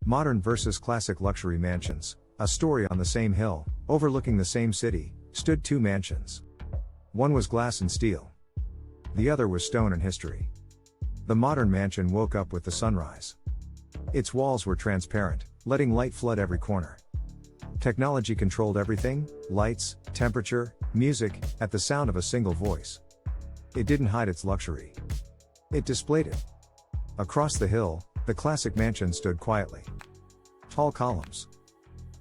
Modern versus classic luxury mansions. A story. On the same hill, overlooking the same city, stood two mansions. One was glass and steel. The other was stone and history. The modern mansion woke up with the sunrise. Its walls were transparent, letting light flood every corner. Technology controlled everything: lights, temperature, music, at the sound of a single voice. It didn't hide its luxury. It displayed it. Across the hill, the classic mansion stood quietly. Tall columns.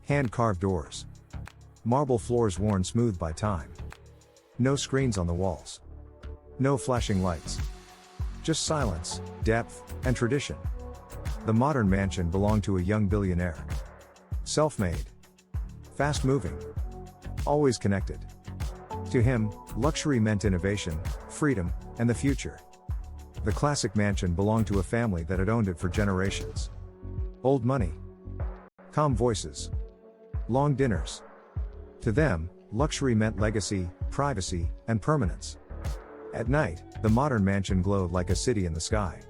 Hand-carved doors. Marble floors worn smooth by time. No screens on the walls. No flashing lights. Just silence, depth, and tradition. The modern mansion belonged to a young billionaire. Self-made. Fast-moving. Always connected. To him, luxury meant innovation, freedom, and the future. The classic mansion belonged to a family that had owned it for generations. Old money. Calm voices. Long dinners. To them, luxury meant legacy, privacy, and permanence. At night, the modern mansion glowed like a city in the sky.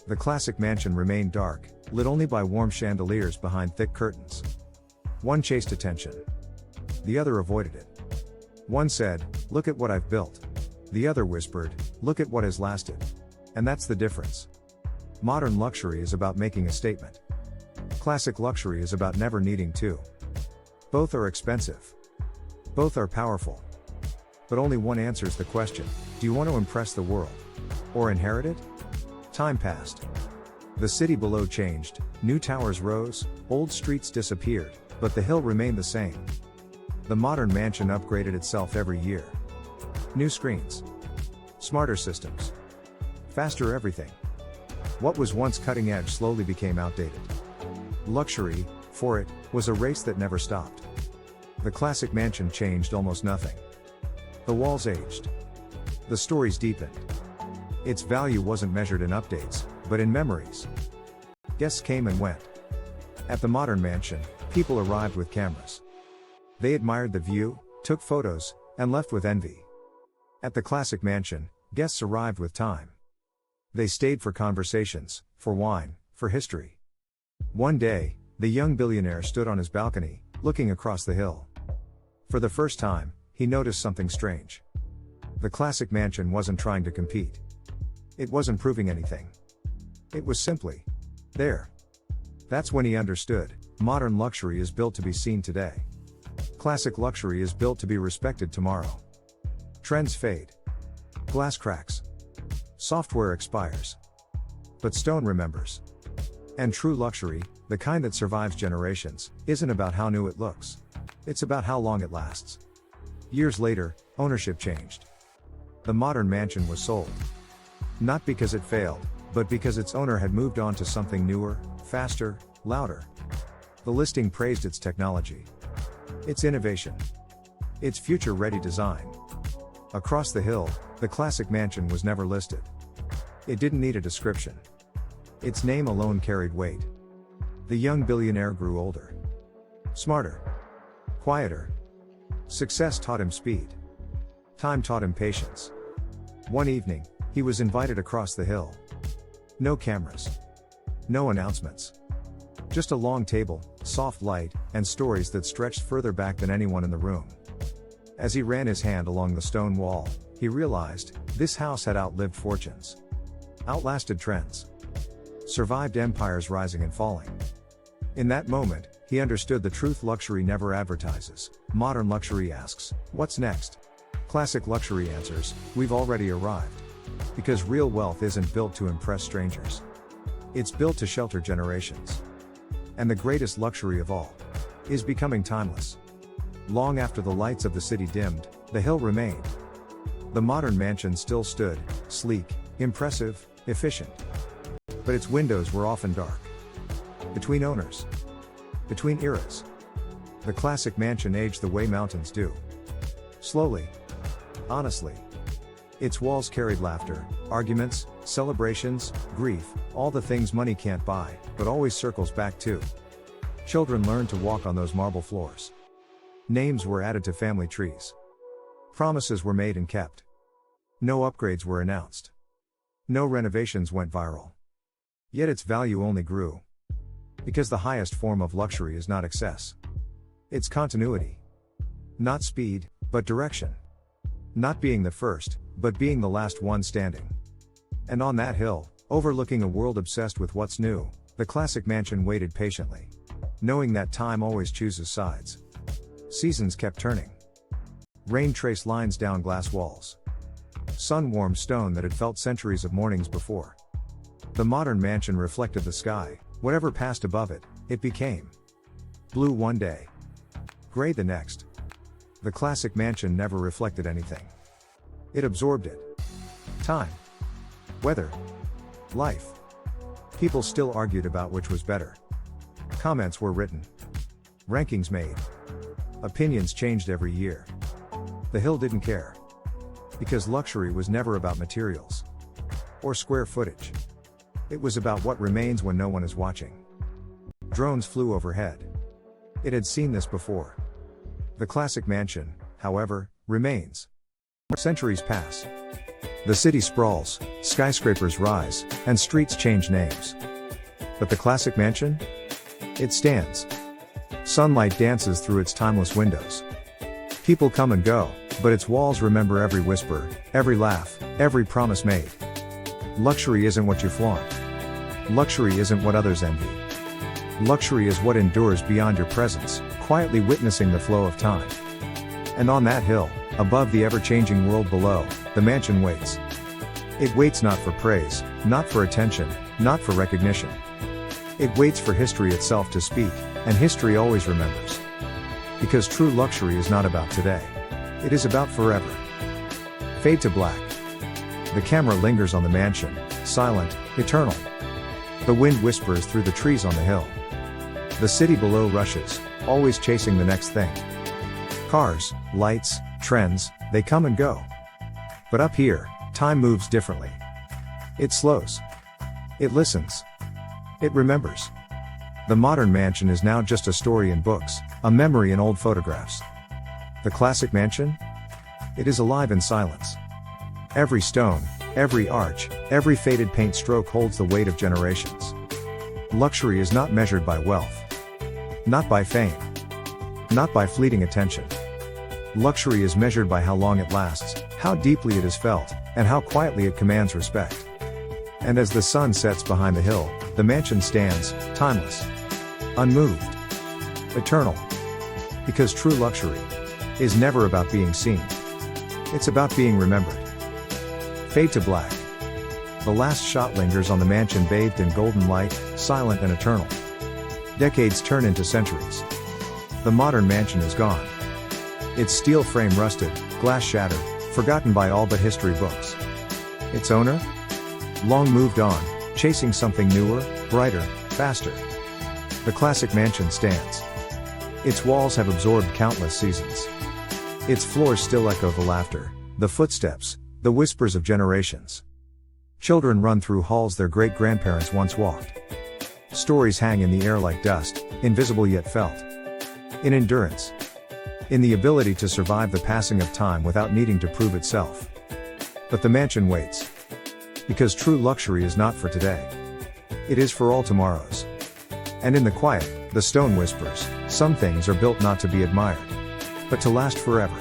The classic mansion remained dark, lit only by warm chandeliers behind thick curtains. One chased attention. The other avoided it. One said, "Look at what I've built." The other whispered, "Look at what has lasted." And that's the difference. Modern luxury is about making a statement. Classic luxury is about never needing to. Both are expensive. Both are powerful. But only one answers the question: do you want to impress the world? Or inherit it? Time passed. The city below changed, new towers rose, old streets disappeared, but the hill remained the same. The modern mansion upgraded itself every year. New screens. Smarter systems. Faster everything. What was once cutting edge slowly became outdated. Luxury, for it, was a race that never stopped. The classic mansion changed almost nothing. The walls aged. The stories deepened. Its value wasn't measured in updates, but in memories. Guests came and went. At the modern mansion, people arrived with cameras. They admired the view, took photos, and left with envy. At the classic mansion, guests arrived with time. They stayed for conversations, for wine, for history. One day, the young billionaire stood on his balcony, looking across the hill. For the first time, he noticed something strange. The classic mansion wasn't trying to compete. It wasn't proving anything. It was simply there. That's when he understood: modern luxury is built to be seen today. Classic luxury is built to be respected tomorrow. Trends fade. Glass cracks. Software expires. But stone remembers. And true luxury, the kind that survives generations, isn't about how new it looks. It's about how long it lasts. Years later, ownership changed. The modern mansion was sold. Not because it failed, but because its owner had moved on to something newer, faster, louder. The listing praised its technology, its innovation, its future-ready design. Across the hill, the classic mansion was never listed. It didn't need a description. Its name alone carried weight. The young billionaire grew older. Smarter. Quieter. Success taught him speed. Time taught him patience. One evening, he was invited across the hill. No cameras. No announcements. Just a long table, soft light, and stories that stretched further back than anyone in the room. As he ran his hand along the stone wall, he realized, this house had outlived fortunes. Outlasted trends. Survived empires rising and falling. In that moment, he understood the truth: luxury never advertises. Modern luxury asks, what's next? Classic luxury answers, we've already arrived. Because real wealth isn't built to impress strangers. It's built to shelter generations. And the greatest luxury of all is becoming timeless. Long after the lights of the city dimmed, the hill remained. The modern mansion still stood, sleek, impressive, efficient. But its windows were often dark. Between owners. Between eras. The classic mansion aged the way mountains do. Slowly. Honestly. Its walls carried laughter, arguments, celebrations, grief, all the things money can't buy, but always circles back to. Children learned to walk on those marble floors. Names were added to family trees. Promises were made and kept. No upgrades were announced. No renovations went viral. Yet its value only grew. Because the highest form of luxury is not excess. It's continuity. Not speed, but direction. Not being the first, but being the last one standing. And on that hill, overlooking a world obsessed with what's new, the classic mansion waited patiently. Knowing that time always chooses sides. Seasons kept turning. Rain traced lines down glass walls. Sun warmed stone that had felt centuries of mornings before. The modern mansion reflected the sky, whatever passed above it, it became. Blue one day. Gray the next. The classic mansion never reflected anything. It absorbed it. Time. Weather. Life. People still argued about which was better. Comments were written. Rankings made. Opinions changed every year. The hill didn't care. Because luxury was never about materials. Or square footage. It was about what remains when no one is watching. Drones flew overhead. It had seen this before. The classic mansion, however, remains. Centuries pass. The city sprawls, skyscrapers rise, and streets change names. But the classic mansion? It stands. Sunlight dances through its timeless windows. People come and go, but its walls remember every whisper, every laugh, every promise made. Luxury isn't what you flaunt. Luxury isn't what others envy. Luxury is what endures beyond your presence, quietly witnessing the flow of time. And on that hill, above the ever-changing world below, the mansion waits. It waits not for praise, not for attention, not for recognition. It waits for history itself to speak, and history always remembers. Because true luxury is not about today. It is about forever. Fade to black. The camera lingers on the mansion, silent, eternal. The wind whispers through the trees on the hill. The city below rushes, always chasing the next thing. Cars, lights, trends, they come and go. But up here, time moves differently. It slows. It listens. It remembers. The modern mansion is now just a story in books, a memory in old photographs. The classic mansion? It is alive in silence. Every stone, every arch, every faded paint stroke holds the weight of generations. Luxury is not measured by wealth. Not by fame. Not by fleeting attention. Luxury is measured by how long it lasts, how deeply it is felt, and how quietly it commands respect. And as the sun sets behind the hill, the mansion stands, timeless. Unmoved. Eternal. Because true luxury is never about being seen. It's about being remembered. Fade to black. The last shot lingers on the mansion bathed in golden light, silent and eternal. Decades turn into centuries. The modern mansion is gone. Its steel frame rusted, glass shattered, forgotten by all but history books. Its owner? Long moved on, chasing something newer, brighter, faster. The classic mansion stands. Its walls have absorbed countless seasons. Its floors still echo the laughter, the footsteps, the whispers of generations. Children run through halls their great-grandparents once walked. Stories hang in the air like dust, invisible yet felt. In endurance. In the ability to survive the passing of time without needing to prove itself. But the mansion waits. Because true luxury is not for today. It is for all tomorrows. And in the quiet, the stone whispers, some things are built not to be admired, but to last forever.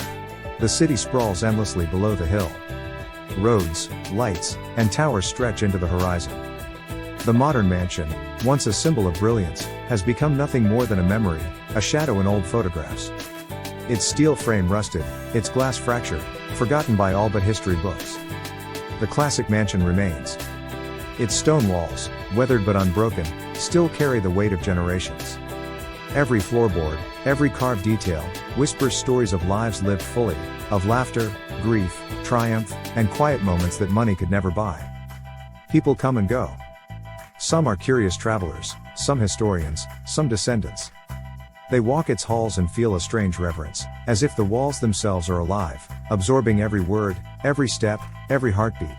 The city sprawls endlessly below the hill. Roads, lights, and towers stretch into the horizon. The modern mansion, once a symbol of brilliance, has become nothing more than a memory, a shadow in old photographs. Its steel frame rusted, its glass fractured, forgotten by all but history books. The classic mansion remains. Its stone walls, weathered but unbroken, still carry the weight of generations. Every floorboard, every carved detail, whispers stories of lives lived fully, of laughter, grief, triumph, and quiet moments that money could never buy. People come and go. Some are curious travelers, some historians, some descendants. They walk its halls and feel a strange reverence, as if the walls themselves are alive, absorbing every word, every step, every heartbeat.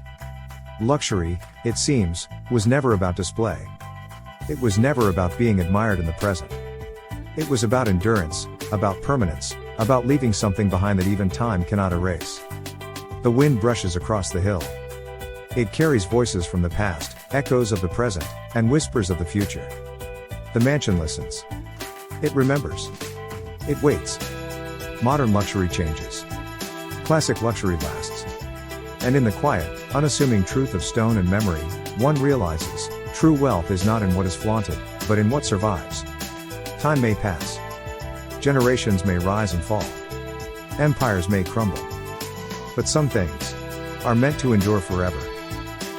Luxury, it seems, was never about display. It was never about being admired in the present. It was about endurance, about permanence, about leaving something behind that even time cannot erase. The wind brushes across the hill. It carries voices from the past, echoes of the present, and whispers of the future. The mansion listens. It remembers. It waits. Modern luxury changes. Classic luxury lasts. And in the quiet, unassuming truth of stone and memory, one realizes, true wealth is not in what is flaunted, but in what survives. Time may pass. Generations may rise and fall. Empires may crumble. But some things are meant to endure forever.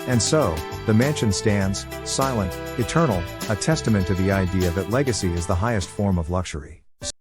And so, the mansion stands, silent, eternal, a testament to the idea that legacy is the highest form of luxury.